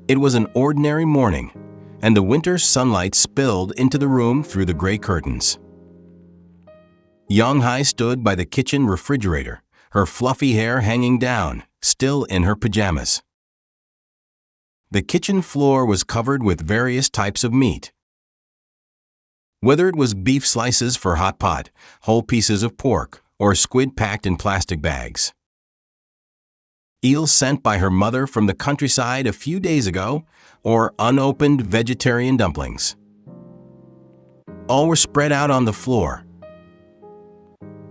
It was an ordinary morning, and the winter sunlight spilled into the room through the gray curtains. Yang-hai stood by the kitchen refrigerator, her fluffy hair hanging down, still in her pajamas. The kitchen floor was covered with various types of meat. Whether it was beef slices for hot pot, whole pieces of pork, or squid packed in plastic bags. Eels sent by her mother from the countryside a few days ago, or unopened vegetarian dumplings. All were spread out on the floor.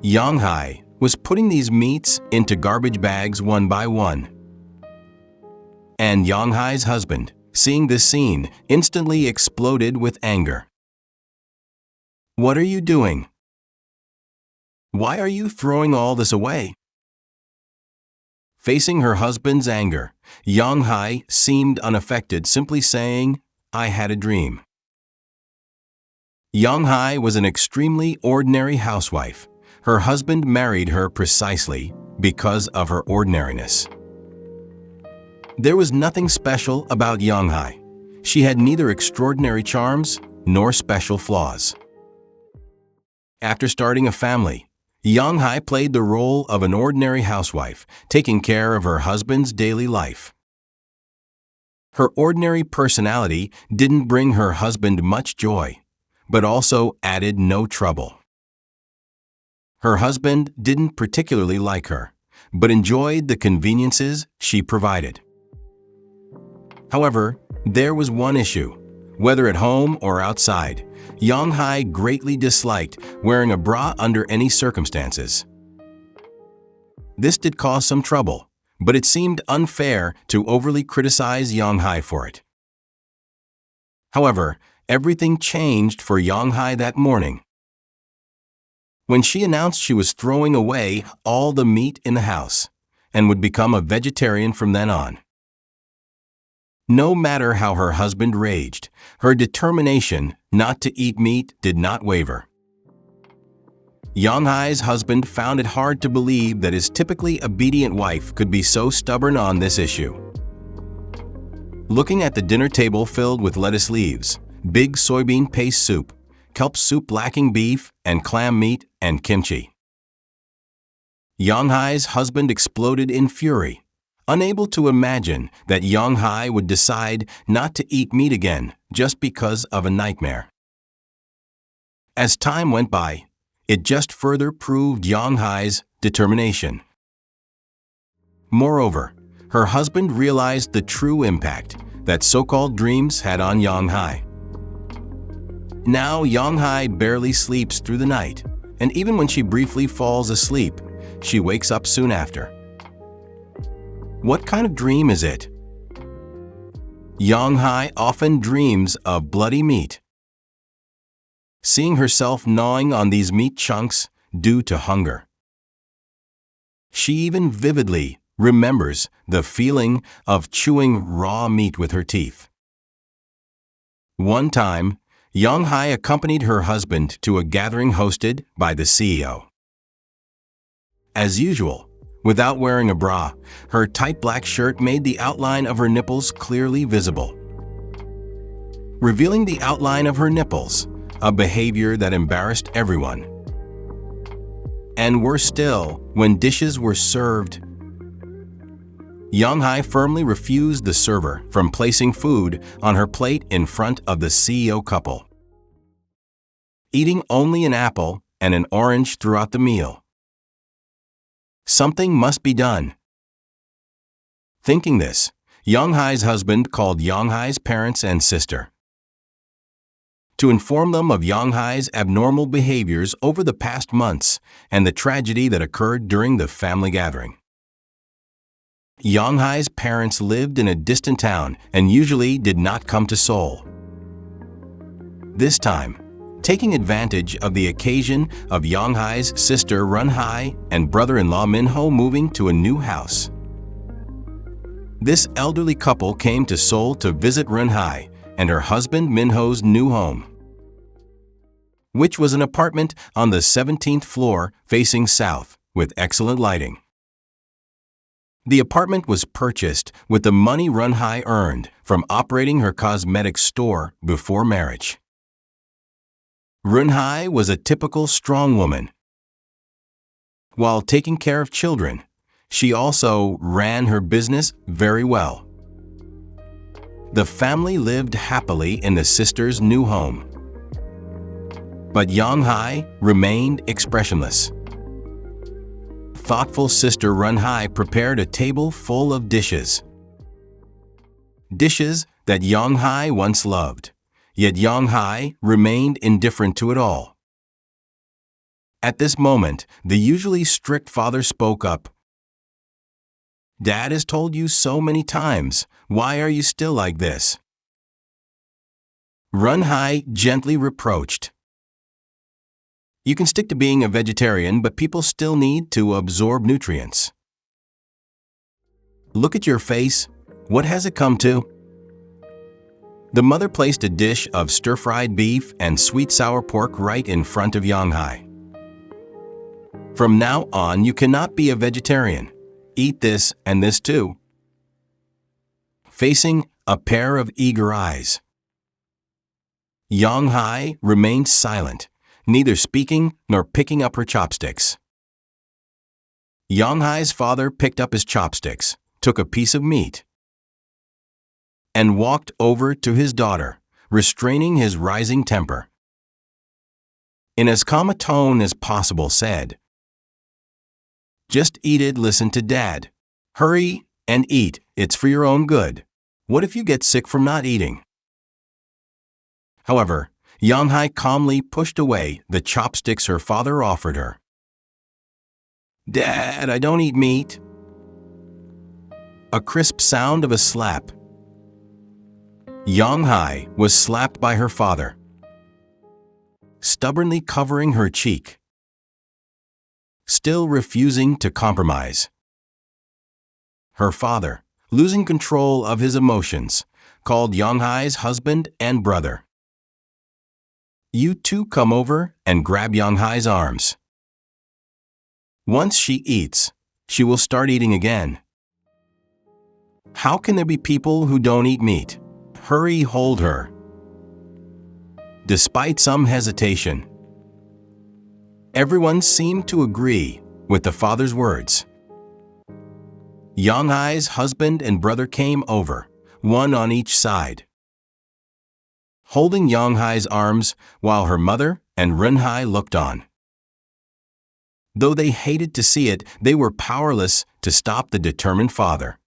Yang-hai was putting these meats into garbage bags one by one. And Yang-hai's husband, seeing this scene, instantly exploded with anger. "What are you doing? Why are you throwing all this away?" Facing her husband's anger, Yang-hai seemed unaffected, simply saying, "I had a dream." Yang-hai was an extremely ordinary housewife. Her husband married her precisely because of her ordinariness. There was nothing special about Yang-hai. She had neither extraordinary charms nor special flaws. After starting a family, Yang-hai played the role of an ordinary housewife, taking care of her husband's daily life. Her ordinary personality didn't bring her husband much joy, but also added no trouble. Her husband didn't particularly like her, but enjoyed the conveniences she provided. However, there was one issue. Whether at home or outside, Yang-hai greatly disliked wearing a bra under any circumstances. This did cause some trouble, but it seemed unfair to overly criticize Yang-hai for it. However, everything changed for Yang-hai that morning, when she announced she was throwing away all the meat in the house and would become a vegetarian from then on. No matter how her husband raged, her determination not to eat meat did not waver. Yang-hai's husband found it hard to believe that his typically obedient wife could be so stubborn on this issue. Looking at the dinner table filled with lettuce leaves, big soybean paste soup, kelp soup lacking beef and clam meat, and kimchi, Yang-hai's husband exploded in fury, unable to imagine that Yang-hai would decide not to eat meat again just because of a nightmare. As time went by, it just further proved Yang-hai's determination. Moreover, her husband realized the true impact that so-called dreams had on Yang-hai. Now Yang-hai barely sleeps through the night, and even when she briefly falls asleep, she wakes up soon after. What kind of dream is it? Yang-hai often dreams of bloody meat. Seeing herself gnawing on these meat chunks due to hunger. She even vividly remembers the feeling of chewing raw meat with her teeth. One time, Yang-hai accompanied her husband to a gathering hosted by the CEO. As usual, without wearing a bra, her tight black shirt made the outline of her nipples clearly visible. Revealing the outline of her nipples, a behavior that embarrassed everyone. And worse still, when dishes were served, Yang-hai firmly refused the server from placing food on her plate in front of the CEO couple, eating only an apple and an orange throughout the meal. Something must be done. Thinking this, Yang-hai's husband called Yang-hai's parents and sister to inform them of Yang-hai's abnormal behaviors over the past months and the tragedy that occurred during the family gathering. Yang-hai's parents lived in a distant town and usually did not come to Seoul. This time, taking advantage of the occasion of Yang-hai's sister Run-hai and brother-in-law Min-ho moving to a new house, this elderly couple came to Seoul to visit Run-hai and her husband Min-ho's new home, which was an apartment on the 17th floor facing south with excellent lighting. The apartment was purchased with the money Run-hai earned from operating her cosmetics store before marriage. Run-hai was a typical strong woman. While taking care of children, she also ran her business very well. The family lived happily in the sisters' new home. But Yang-hai remained expressionless. Thoughtful sister Run-hai prepared a table full of dishes. Dishes that Yang-hai once loved, yet Yang-hai remained indifferent to it all. At this moment, the usually strict father spoke up. "Dad has told you so many times. Why are you still like this?" Run-hai gently reproached. "You can stick to being a vegetarian, but people still need to absorb nutrients. Look at your face. What has it come to?" The mother placed a dish of stir-fried beef and sweet sour pork right in front of Yang-hai. "From now on, you cannot be a vegetarian. Eat this and this too." Facing a pair of eager eyes, Yang-hai remained silent, neither speaking nor picking up her chopsticks. Yang-hai's father picked up his chopsticks, took a piece of meat, and walked over to his daughter, restraining his rising temper. In as calm a tone as possible said, "Just eat it, listen to Dad. Hurry and eat, it's for your own good. What if you get sick from not eating?" However, Yang-hai calmly pushed away the chopsticks her father offered her. "Dad, I don't eat meat." A crisp sound of a slap. Yang-hai was slapped by her father, stubbornly covering her cheek, still refusing to compromise. Her father, losing control of his emotions, called Yang-hai's husband and brother. "You two come over and grab Yang-hai's arms. Once she eats, she will start eating again. How can there be people who don't eat meat? Hurry, hold her." Despite some hesitation, everyone seemed to agree with the father's words. Yang-hai's husband and brother came over, one on each side, holding Yang-hai's arms while her mother and Run-hai looked on. Though they hated to see it, they were powerless to stop the determined father.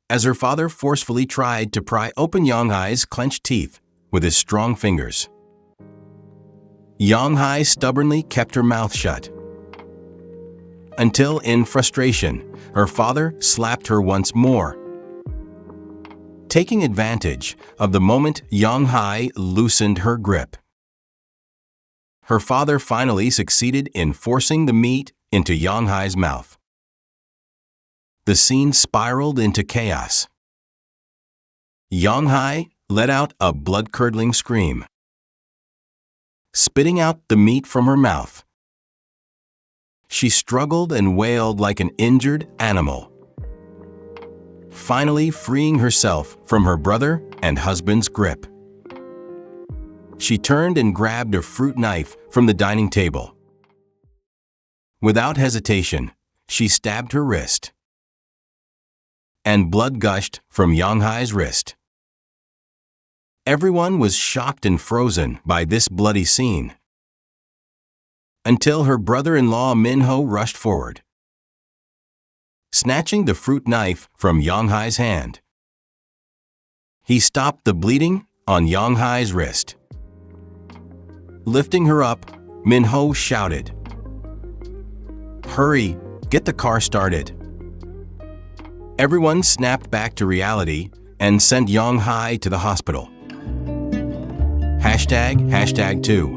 As her father forcefully tried to pry open Yang-hai's clenched teeth with his strong fingers, Yang-hai stubbornly kept her mouth shut, until in frustration, her father slapped her once more. Taking advantage of the moment, Yang-hai loosened her grip. Her father finally succeeded in forcing the meat into Yang-hai's mouth. The scene spiraled into chaos. Yang-hai let out a blood-curdling scream, spitting out the meat from her mouth. She struggled and wailed like an injured animal, finally freeing herself from her brother and husband's grip. She turned and grabbed a fruit knife from the dining table. Without hesitation, she stabbed her wrist, and blood gushed from Yang-hai's wrist. Everyone was shocked and frozen by this bloody scene, until her brother-in-law Min-ho rushed forward, snatching the fruit knife from Yang-hai's hand. He stopped the bleeding on Yang-hai's wrist. Lifting her up, Min-ho shouted, "Hurry, get the car started." Everyone snapped back to reality and sent Yang-hai to the hospital. #2.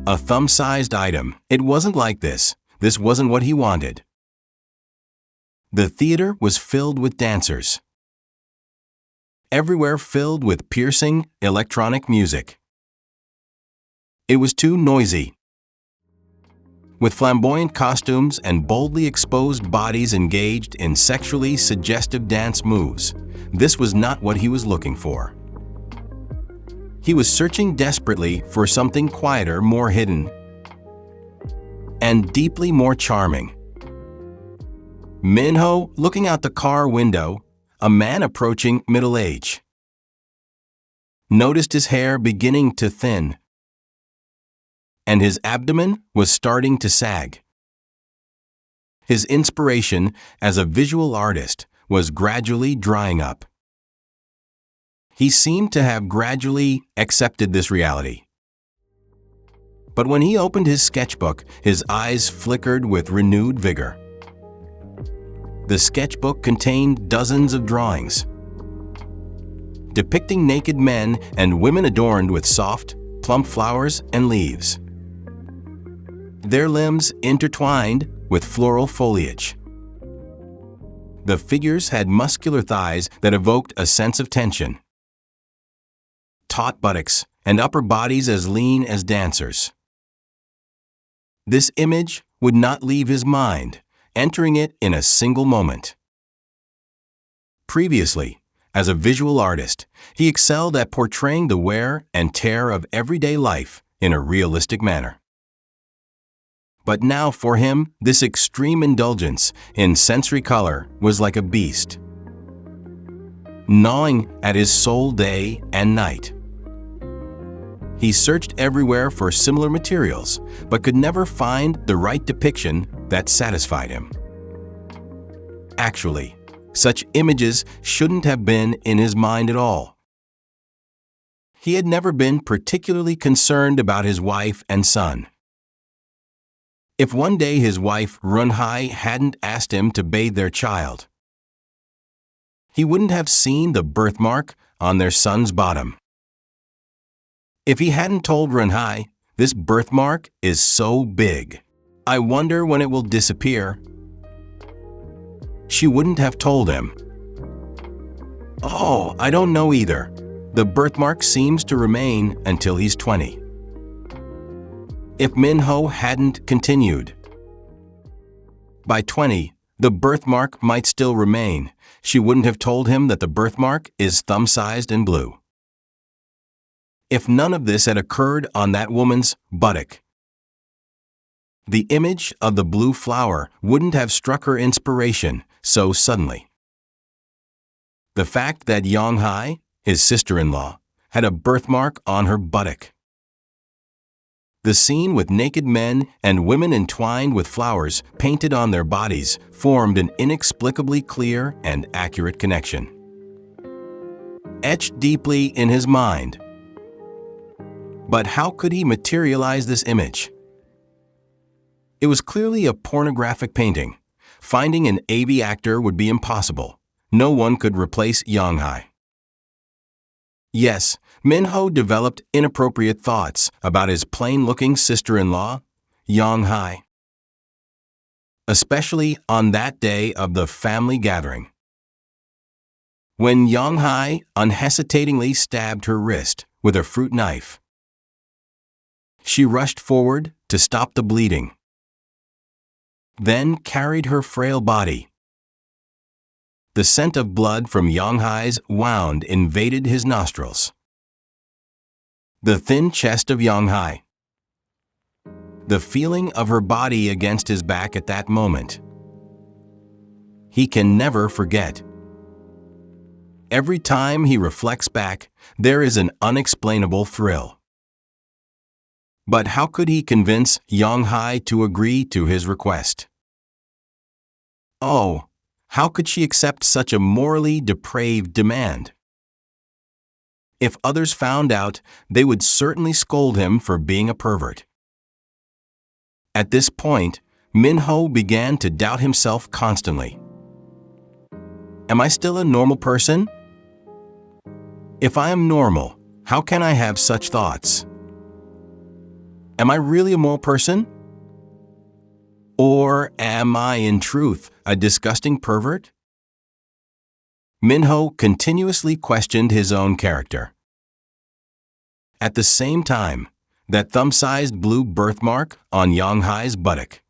A thumb-sized item. It wasn't like this. This wasn't what he wanted. The theater was filled with dancers, everywhere filled with piercing electronic music. It was too noisy. with flamboyant costumes and boldly exposed bodies engaged in sexually suggestive dance moves. This was not what he was looking for. He was searching desperately for something quieter, more hidden, and deeply more charming. Min-ho, looking out the car window, a man approaching middle age, noticed his hair beginning to thin, and his abdomen was starting to sag. His inspiration as a visual artist was gradually drying up. He seemed to have gradually accepted this reality. But when he opened his sketchbook, his eyes flickered with renewed vigor. The sketchbook contained dozens of drawings, depicting naked men and women adorned with soft, plump flowers and leaves, their limbs intertwined with floral foliage. The figures had muscular thighs that evoked a sense of tension, taut buttocks, and upper bodies as lean as dancers. This image would not leave his mind, entering it in a single moment. Previously, as a visual artist, he excelled at portraying the wear and tear of everyday life in a realistic manner. But now for him, this extreme indulgence in sensory color was like a beast, gnawing at his soul day and night. He searched everywhere for similar materials, but could never find the right depiction that satisfied him. Actually, such images shouldn't have been in his mind at all. He had never been particularly concerned about his wife and son. If one day his wife Runhai hadn't asked him to bathe their child, he wouldn't have seen the birthmark on their son's bottom. If he hadn't told Runhai, "This birthmark is so big, I wonder when it will disappear," she wouldn't have told him, "Oh, I don't know either. The birthmark seems to remain until he's 20. If Min-ho hadn't continued, "By 20, the birthmark might still remain," she wouldn't have told him that the birthmark is thumb-sized and blue. If none of this had occurred on that woman's buttock, the image of the blue flower wouldn't have struck her inspiration so suddenly. The fact that Yonghai, his sister-in-law, had a birthmark on her buttock, the scene with naked men and women entwined with flowers painted on their bodies formed an inexplicably clear and accurate connection, etched deeply in his mind. But how could he materialize this image? It was clearly a pornographic painting. Finding an AV actor would be impossible. No one could replace Yonghai. Yes, Min-ho developed inappropriate thoughts about his plain-looking sister-in-law, Yonghai, especially on that day of the family gathering, when Yonghai unhesitatingly stabbed her wrist with a fruit knife. She rushed forward to stop the bleeding, then carried her frail body. The scent of blood from Yonghai's wound invaded his nostrils. The thin chest of Yonghai, the feeling of her body against his back at that moment, he can never forget. Every time he reflects back, there is an unexplainable thrill. But how could he convince Yonghai to agree to his request? Oh, how could she accept such a morally depraved demand? If others found out, they would certainly scold him for being a pervert. At this point, Min-ho began to doubt himself constantly. Am I still a normal person? If I am normal, how can I have such thoughts? Am I really a moral person? Or am I in truth a disgusting pervert? Min-ho continuously questioned his own character. At the same time, that thumb-sized blue birthmark on Yonghai's buttock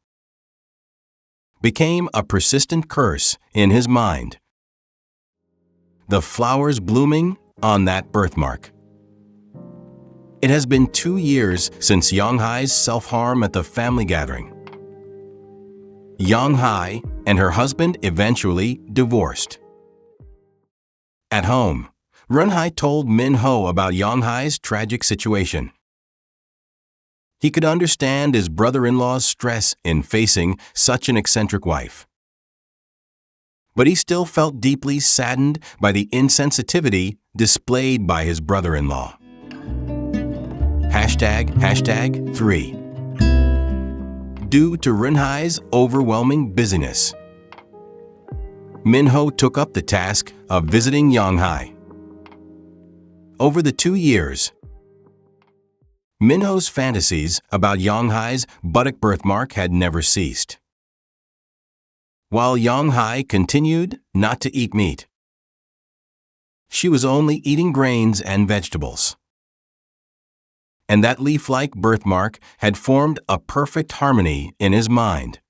became a persistent curse in his mind. The flowers blooming on that birthmark. It has been 2 years since Yonghai's self-harm at the family gathering. Yonghai and her husband eventually divorced. At home, Runhai told Min-ho about Yonghai's tragic situation. He could understand his brother-in-law's stress in facing such an eccentric wife. But he still felt deeply saddened by the insensitivity displayed by his brother-in-law. #3. Due to Runhai's overwhelming busyness, Min-ho took up the task of visiting Yonghai. Over the 2 years, Min-ho's fantasies about Yonghai's buttock birthmark had never ceased. While Yonghai continued not to eat meat, she was only eating grains and vegetables. And that leaf-like birthmark had formed a perfect harmony in his mind.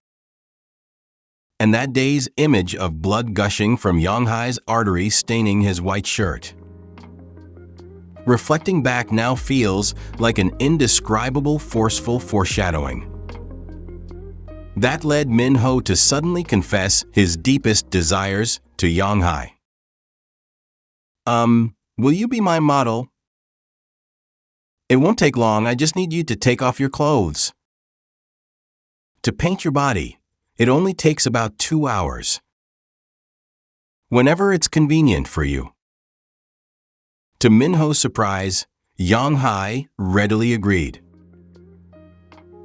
And that day's image of blood gushing from Yonghai's artery staining his white shirt, reflecting back, now feels like an indescribable, forceful foreshadowing. That led Min-ho to suddenly confess his deepest desires to Yonghai. Will you be my model? It won't take long, I just need you to take off your clothes. To paint your body, it only takes about 2 hours. Whenever it's convenient for you. To Min-ho's surprise, Yonghai readily agreed.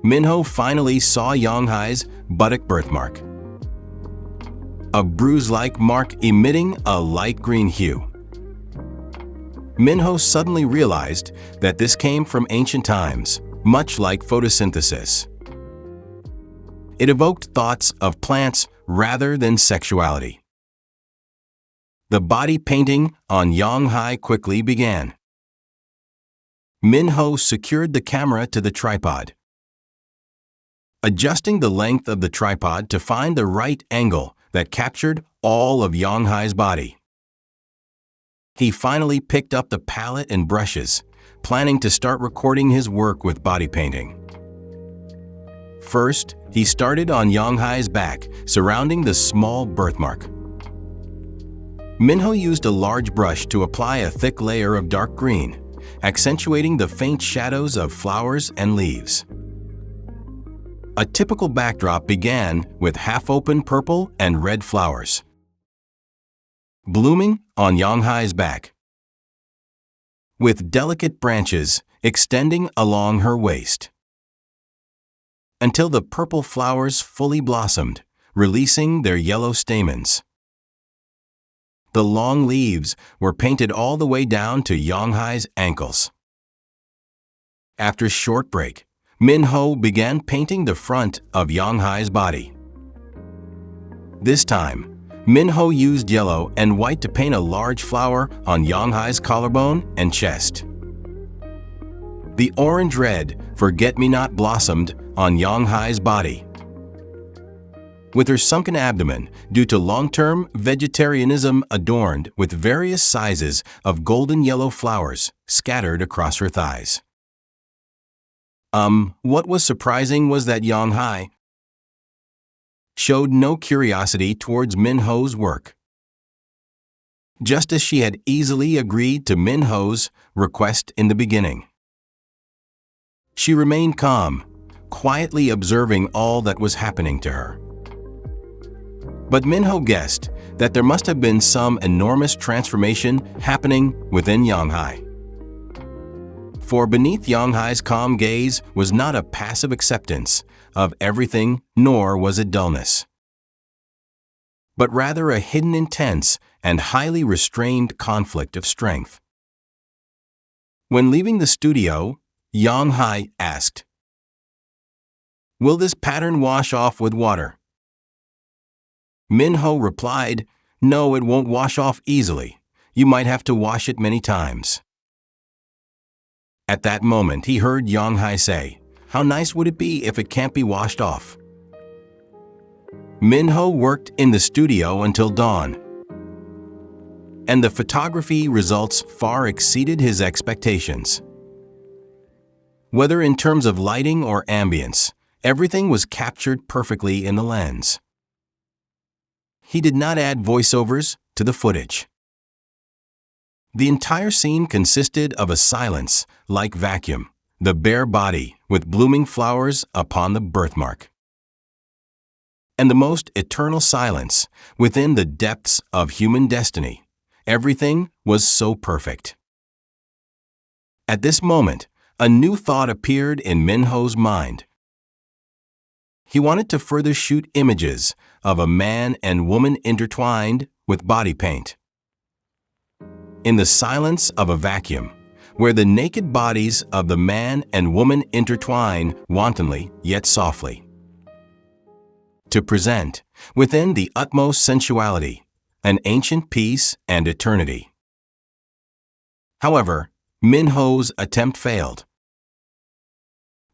Min-ho finally saw Yonghai's buttock birthmark, a bruise-like mark emitting a light green hue. Min-ho suddenly realized that this came from ancient times, much like photosynthesis. It evoked thoughts of plants rather than sexuality. The body painting on Yonghai quickly began. Min-ho secured the camera to the tripod, adjusting the length of the tripod to find the right angle that captured all of Yonghai's body. He finally picked up the palette and brushes, planning to start recording his work with body painting. First, he started on Yonghai's back, surrounding the small birthmark. Min-ho used a large brush to apply a thick layer of dark green, accentuating the faint shadows of flowers and leaves. A typical backdrop began with half-open purple and red flowers blooming on Yonghai's back, with delicate branches extending along her waist, until the purple flowers fully blossomed, releasing their yellow stamens. The long leaves were painted all the way down to Yonghai's ankles. After a short break, Min-ho began painting the front of Yonghai's body. This time, Min-ho used yellow and white to paint a large flower on Yonghai's collarbone and chest. The orange-red forget-me-not blossomed on Yonghai's body. With her sunken abdomen due to long-term vegetarianism adorned with various sizes of golden yellow flowers scattered across her thighs. What was surprising was that Yonghai showed no curiosity towards Min-ho's work. Just as she had easily agreed to Min-ho's request in the beginning. She remained calm, quietly observing all that was happening to her. But Min-ho guessed that there must have been some enormous transformation happening within Yonghai. For beneath Yonghai's calm gaze was not a passive acceptance of everything, nor was it dullness, but rather a hidden, intense, and highly restrained conflict of strength. When leaving the studio, Yonghai asked, "Will this pattern wash off with water?" Min-ho replied, "No, it won't wash off easily. You might have to wash it many times." At that moment, he heard Yonghai say, "How nice would it be if it can't be washed off?" Minho worked in the studio until dawn, and the photography results far exceeded his expectations. Whether in terms of lighting or ambience, everything was captured perfectly in the lens. He did not add voiceovers to the footage. The entire scene consisted of a silence like vacuum, the bare body with blooming flowers upon the birthmark, and the most eternal silence within the depths of human destiny. Everything was so perfect. At this moment, a new thought appeared in Minho's mind. He wanted to further shoot images of a man and woman intertwined with body paint. In the silence of a vacuum, where the naked bodies of the man and woman intertwine wantonly yet softly, to present, within the utmost sensuality, an ancient peace and eternity. However, Minho's attempt failed.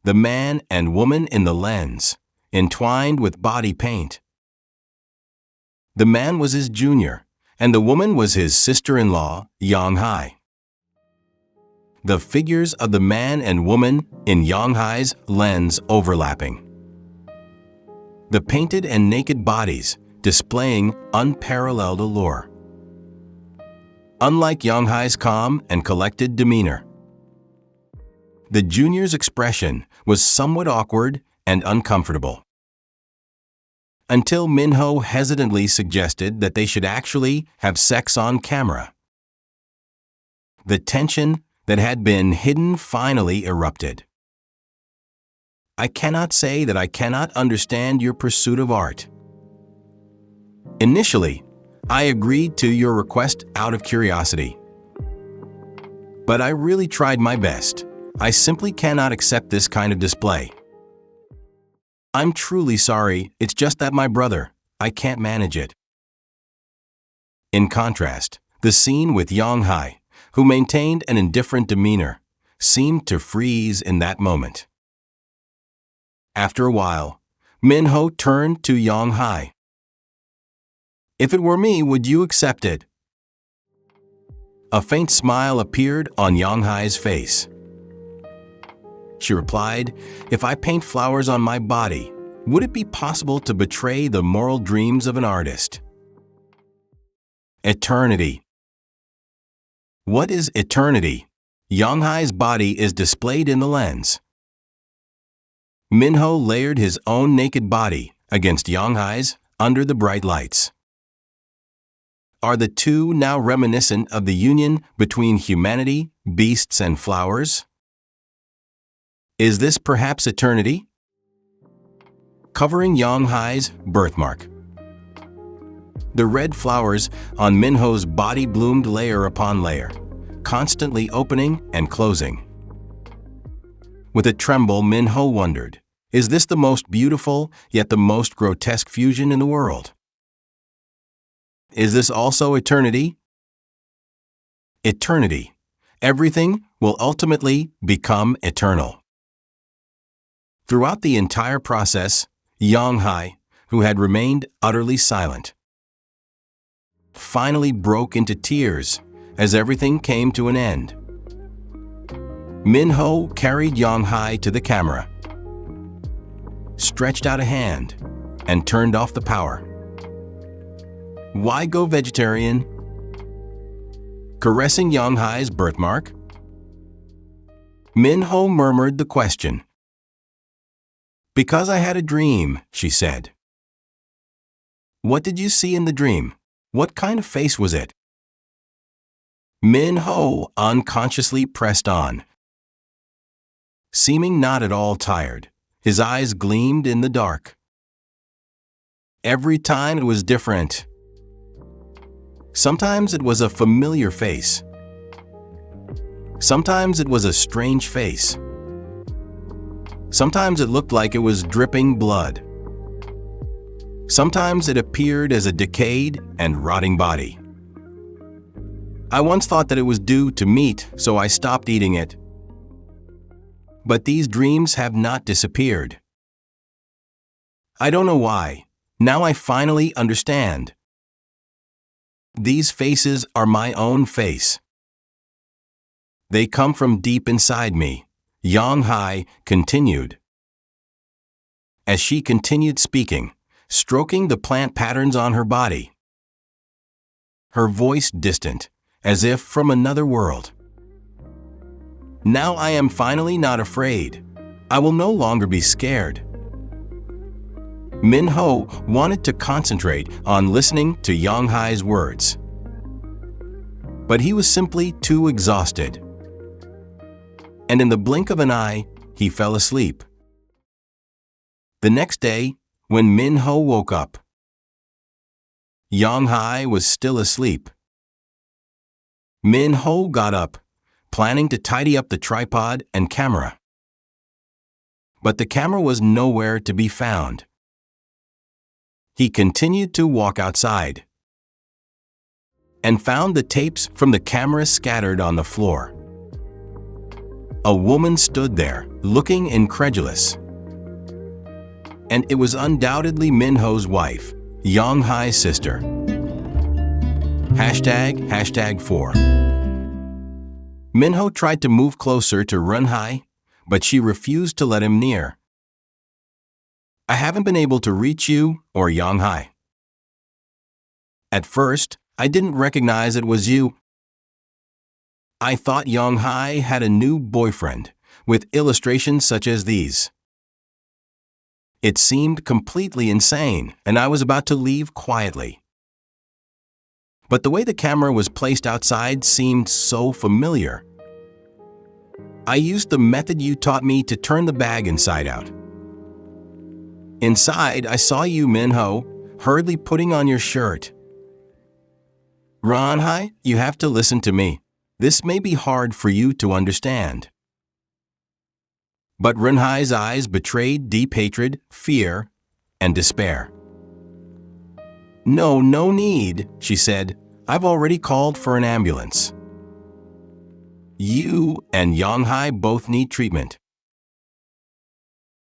The man and woman in the lens, entwined with body paint. The man was his junior, and the woman was his sister-in-law, Yonghai. The figures of the man and woman in Yonghai's lens overlapping. The painted and naked bodies displaying unparalleled allure. Unlike Yonghai's calm and collected demeanor, the junior's expression was somewhat awkward and uncomfortable. Until Minho hesitantly suggested that they should actually have sex on camera. The tension that had been hidden finally erupted. "I cannot say that I cannot understand your pursuit of art. Initially, I agreed to your request out of curiosity. But I really tried my best. I simply cannot accept this kind of display. I'm truly sorry, it's just that my brother, I can't manage it." In contrast, the scene with Yonghai, who maintained an indifferent demeanor, seemed to freeze in that moment. After a while, Minho turned to Yonghai. "If it were me, would you accept it?" A faint smile appeared on Yonghai's face. She replied, "If I paint flowers on my body, would it be possible to betray the moral dreams of an artist?" Eternity. What is eternity? Yonghai's body is displayed in the lens. Minho layered his own naked body against Yonghai's under the bright lights. Are the two now reminiscent of the union between humanity, beasts, and flowers? Is this perhaps eternity? Covering Yonghai's birthmark. The red flowers on Minho's body bloomed layer upon layer, constantly opening and closing. With a tremble, Minho wondered, is this the most beautiful yet the most grotesque fusion in the world? Is this also eternity? Eternity. Everything will ultimately become eternal. Throughout the entire process, Yonghai, who had remained utterly silent, finally broke into tears as everything came to an end. Minho carried Yonghai to the camera, stretched out a hand, and turned off the power. Why go vegetarian? Caressing Yonghai's birthmark, Minho murmured the question. "Because I had a dream," she said. "What did you see in the dream? What kind of face was it?" Minho unconsciously pressed on. Seeming not at all tired, his eyes gleamed in the dark. Every time it was different. Sometimes it was a familiar face. Sometimes it was a strange face. Sometimes it looked like it was dripping blood. Sometimes it appeared as a decayed and rotting body. I once thought that it was due to meat, so I stopped eating it. But these dreams have not disappeared. I don't know why. Now I finally understand. These faces are my own face. They come from deep inside me, Yang-hai continued. As she continued speaking, stroking the plant patterns on her body. Her voice distant, as if from another world. Now I am finally not afraid. I will no longer be scared. Min-ho wanted to concentrate on listening to Yang-hai's words. But he was simply too exhausted. And in the blink of an eye, he fell asleep. The next day, when Min-ho woke up, Yang-hai was still asleep. Min-ho got up, planning to tidy up the tripod and camera. But the camera was nowhere to be found. He continued to walk outside and found the tapes from the camera scattered on the floor. A woman stood there, looking incredulous. And it was undoubtedly Min-ho's wife, Yang-hai's sister. #4. Min-ho tried to move closer to Run-hai, but she refused to let him near. I haven't been able to reach you or Yang-hai. At first, I didn't recognize it was you. I thought Yang-hai had a new boyfriend, with illustrations such as these. It seemed completely insane, and I was about to leave quietly. But the way the camera was placed outside seemed so familiar. I used the method you taught me to turn the bag inside out. Inside, I saw you, Min-ho, hurriedly putting on your shirt. Run-hai, you have to listen to me. This may be hard for you to understand. But Run-hai's eyes betrayed deep hatred, fear, and despair. No need, she said. I've already called for an ambulance. You and Yang-hai both need treatment.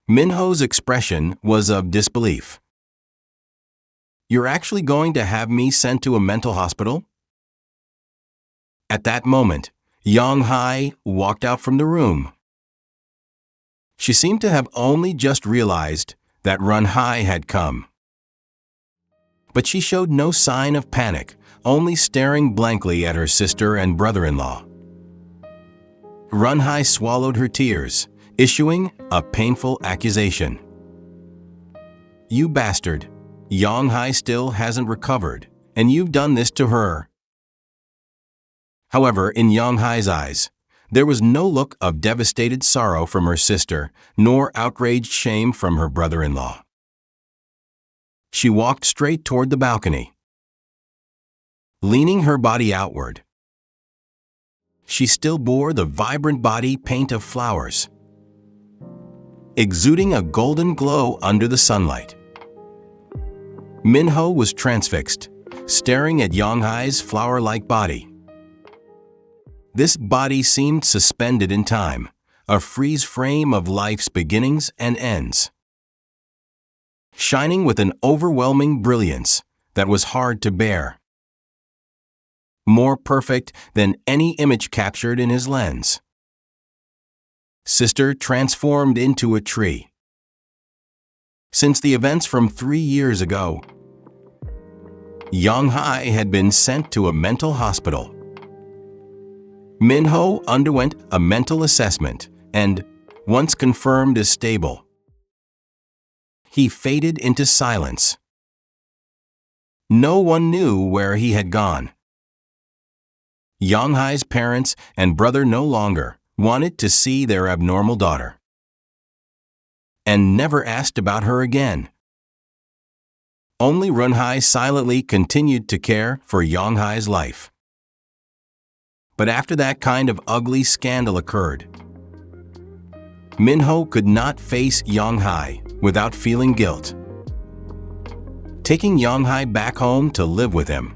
Min-ho's expression was of disbelief. You're actually going to have me sent to a mental hospital? At that moment, Yang-hai walked out from the room. She seemed to have only just realized that Run-hai had come. But she showed no sign of panic, only staring blankly at her sister and brother-in-law. Run-hai swallowed her tears, issuing a painful accusation. You bastard! Yang-hai still hasn't recovered, and you've done this to her. However, in Yang-hai's eyes, there was no look of devastated sorrow from her sister, nor outraged shame from her brother-in-law. She walked straight toward the balcony, leaning her body outward. She still bore the vibrant body paint of flowers, exuding a golden glow under the sunlight. Min-ho was transfixed, staring at Yang-hai's flower-like body. This body seemed suspended in time, a freeze frame of life's beginnings and ends, shining with an overwhelming brilliance that was hard to bear. More perfect than any image captured in his lens. Sister transformed into a tree. Since the events from 3 years ago, Yang-hai had been sent to a mental hospital. Min-ho underwent a mental assessment and, once confirmed as stable, he faded into silence. No one knew where he had gone. Yang-hai's parents and brother no longer wanted to see their abnormal daughter, and never asked about her again. Only Run-hai silently continued to care for Yang-hai's life. But after that kind of ugly scandal occurred, Min-ho could not face Yang-hai without feeling guilt. Taking Yang-hai back home to live with him.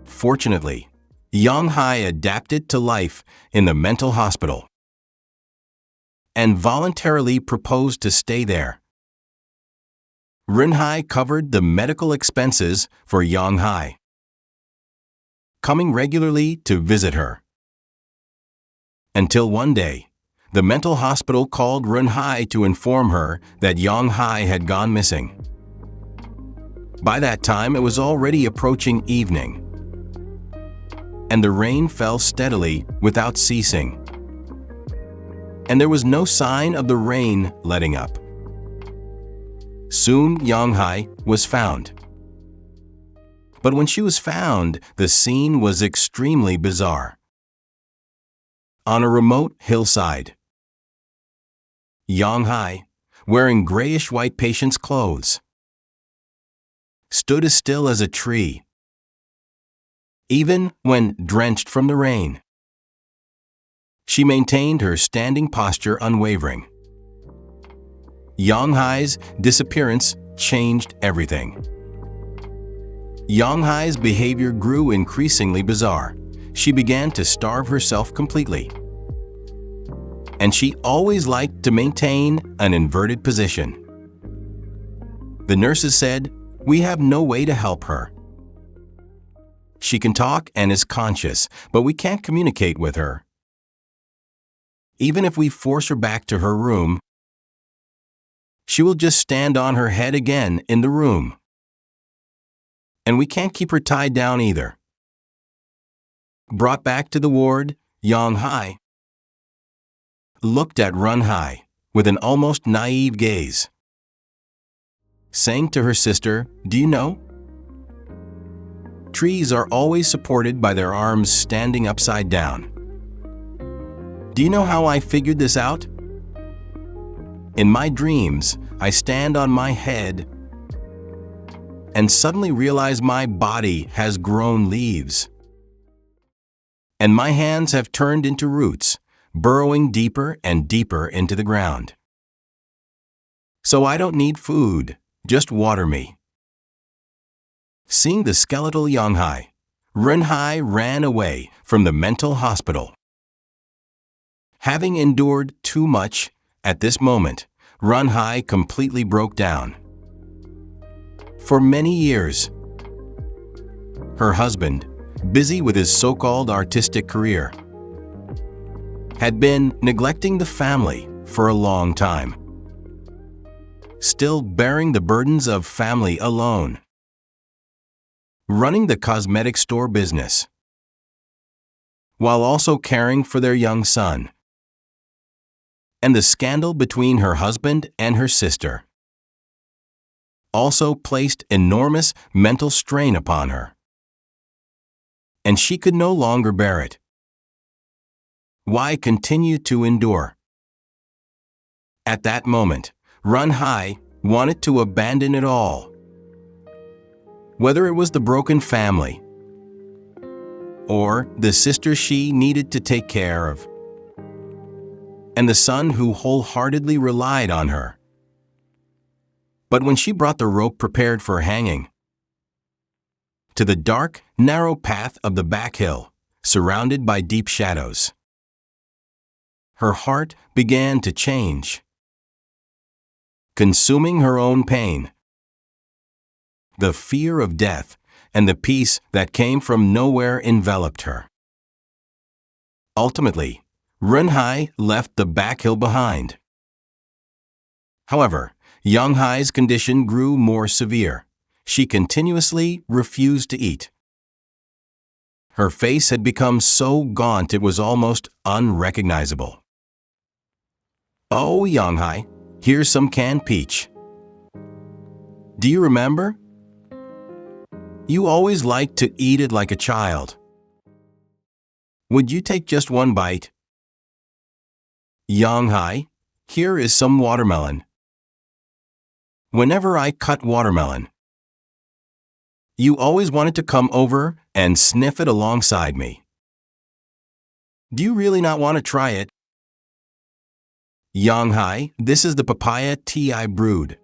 Fortunately, Yang-hai adapted to life in the mental hospital. and voluntarily proposed to stay there. Renhai covered the medical expenses for Yonghai, coming regularly to visit her. Until one day, the mental hospital called Renhai to inform her that Yonghai had gone missing. By that time, it was already approaching evening, and the rain fell steadily without ceasing. And there was no sign of the rain letting up. Soon Yonghai was found. But when she was found, the scene was extremely bizarre. On a remote hillside, Yonghai, wearing grayish-white patient's clothes, stood as still as a tree, even when drenched from the rain. She maintained her standing posture unwavering. Yonghai's disappearance changed everything. Yonghai's behavior grew increasingly bizarre. She began to starve herself completely. And she always liked to maintain an inverted position. The nurses said, "We have no way to help her. She can talk and is conscious, but we can't communicate with her. Even if we force her back to her room, she will just stand on her head again in the room. And we can't keep her tied down either." Brought back to the ward, Yonghai looked at Renhai with an almost naive gaze, saying to her sister, "Do you know? Trees are always supported by their arms standing upside down. Do you know how I figured this out? In my dreams, I stand on my head and suddenly realize my body has grown leaves. And my hands have turned into roots, burrowing deeper and deeper into the ground. So I don't need food, just water me." Seeing the skeletal Yonghai, Renhai ran away from the mental hospital. Having endured too much, at this moment, Renhai completely broke down. For many years, her husband, busy with his so-called artistic career, had been neglecting the family for a long time, still bearing the burdens of family alone, running the cosmetic store business, while also caring for their young son. And the scandal between her husband and her sister also placed enormous mental strain upon her. And she could no longer bear it. Why continue to endure? At that moment, Renhai wanted to abandon it all. Whether it was the broken family or the sister she needed to take care of, and the son who wholeheartedly relied on her. But when she brought the rope prepared for hanging to the dark, narrow path of the back hill, surrounded by deep shadows, her heart began to change, consuming her own pain. The fear of death and the peace that came from nowhere enveloped her. Ultimately, Renhai left the back hill behind. However, Yonghai's condition grew more severe. She continuously refused to eat. Her face had become so gaunt it was almost unrecognizable. "Oh, Yonghai, here's some canned peach. Do you remember? You always liked to eat it like a child. Would you take just one bite? Yonghai, here is some watermelon. Whenever I cut watermelon, you always wanted to come over and sniff it alongside me. Do you really not want to try it? Yonghai, this is the papaya tea I brewed.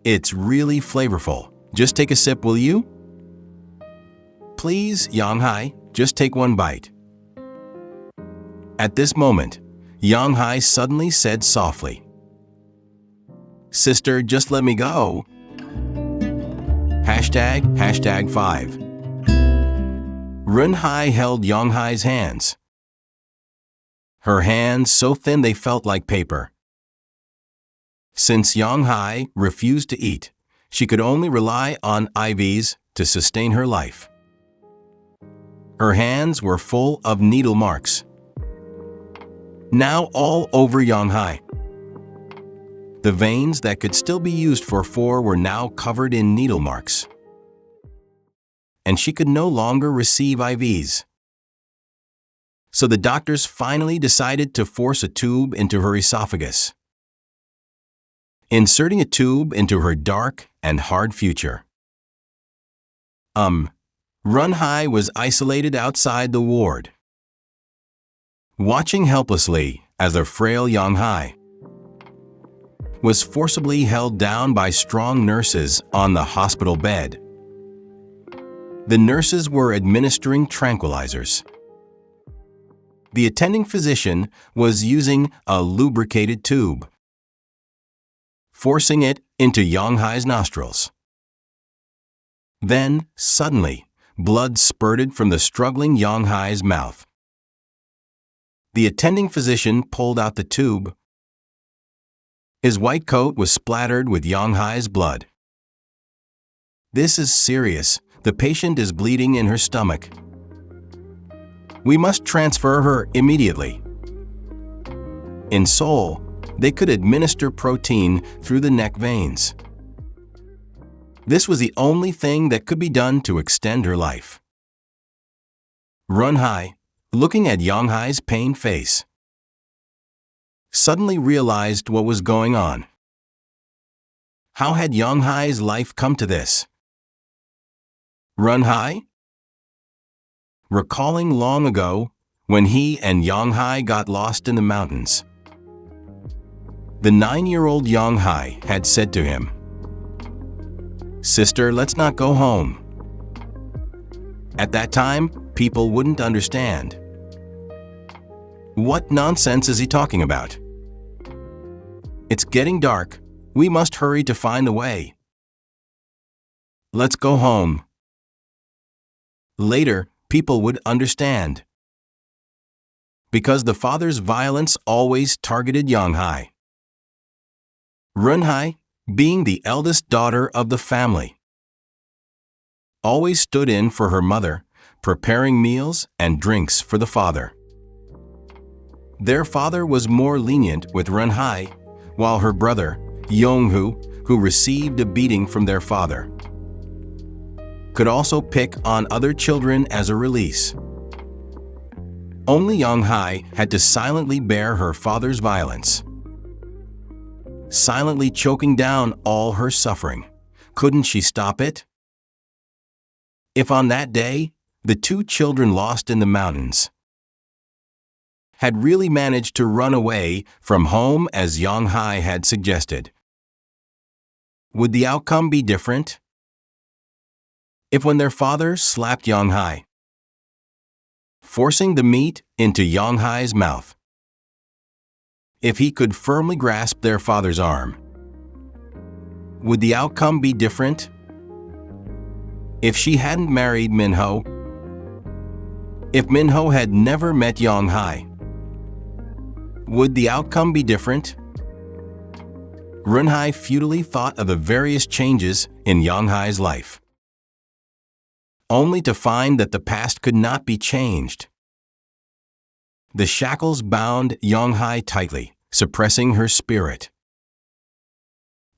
It's really flavorful. Just take a sip, will you? Please, Yonghai, just take one bite." At this moment, Yang-hai suddenly said softly, "Sister, just let me go." #5. Run-hai held Yang-hai's hands. Her hands so thin they felt like paper. Since Yang-hai refused to eat, she could only rely on IVs to sustain her life. Her hands were full of needle marks, now all over Yang-hai. The veins that could still be used for four were now covered in needle marks, and she could no longer receive IVs. So the doctors finally decided to force a tube into her esophagus, inserting a tube into her dark and hard future. Run-hai was isolated outside the ward, watching helplessly as a frail Yang-hai was forcibly held down by strong nurses on the hospital bed. The nurses were administering tranquilizers. The attending physician was using a lubricated tube, forcing it into Yang-hai's nostrils. Then, suddenly, blood spurted from the struggling Yang-hai's mouth. The attending physician pulled out the tube. His white coat was splattered with Yang-hai's blood. "This is serious. The patient is bleeding in her stomach. We must transfer her immediately." In Seoul, they could administer protein through the neck veins. This was the only thing that could be done to extend her life. Run-hai, looking at Yang-hai's pained face, suddenly realized what was going on. How had Yang-hai's life come to this? Run-hai? Recalling long ago, when he and Yang-hai got lost in the mountains, the 9-year-old Yang-hai had said to him, "Sister, let's not go home." At that time, people wouldn't understand. What nonsense is he talking about? It's getting dark. We must hurry to find the way. Let's go home. Later, people would understand. Because the father's violence always targeted Yang-hai. Run-hai, being the eldest daughter of the family, always stood in for her mother, preparing meals and drinks for the father. Their father was more lenient with Run-hai, while her brother, Yong-hu, who received a beating from their father, could also pick on other children as a release. Only Yang-hai had to silently bear her father's violence, silently choking down all her suffering. Couldn't she stop it? If on that day, the two children lost in the mountains had really managed to run away from home as Yang-hai had suggested, would the outcome be different? If when their father slapped Yang-hai, forcing the meat into Yang-hai's mouth, if he could firmly grasp their father's arm, would the outcome be different? If she hadn't married Min-ho, if Min-ho had never met Yang-hai, would the outcome be different? Run-hai futilely thought of the various changes in Yang-hai's life, only to find that the past could not be changed. The shackles bound Yang-hai tightly, suppressing her spirit,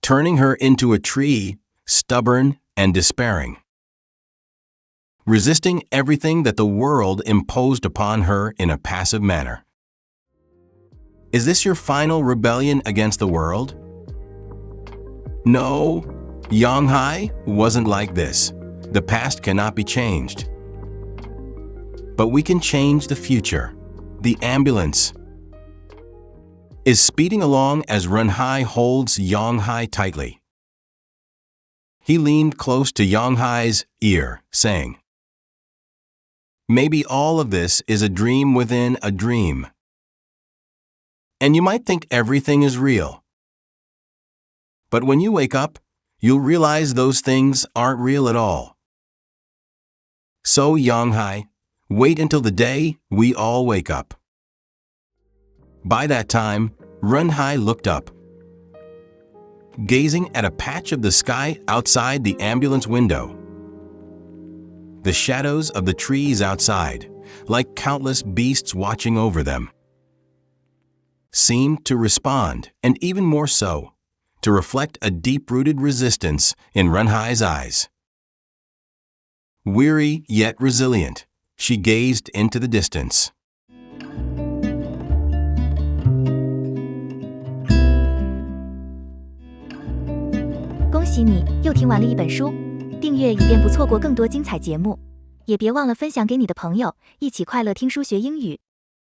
turning her into a tree, stubborn and despairing, resisting everything that the world imposed upon her in a passive manner. Is this your final rebellion against the world? No, Yang-hai wasn't like this. The past cannot be changed. But we can change the future. The ambulance is speeding along as Run-hai holds Yang-hai tightly. He leaned close to Yang-hai's ear, saying, "Maybe all of this is a dream within a dream." and you might think everything is real. But when you wake up, you'll realize those things aren't real at all. So, Yonghai, wait until the day we all wake up. By that time, Runhai looked up. Gazing at a patch of the sky outside the ambulance window. The shadows of the trees outside, like countless beasts watching over them, seemed to respond, and even more so, to reflect a deep-rooted resistance in Runhai's eyes. Weary yet resilient, she gazed into the distance. 恭喜你又听完了一本书，订阅以便不错过更多精彩节目，也别忘了分享给你的朋友，一起快乐听书学英语。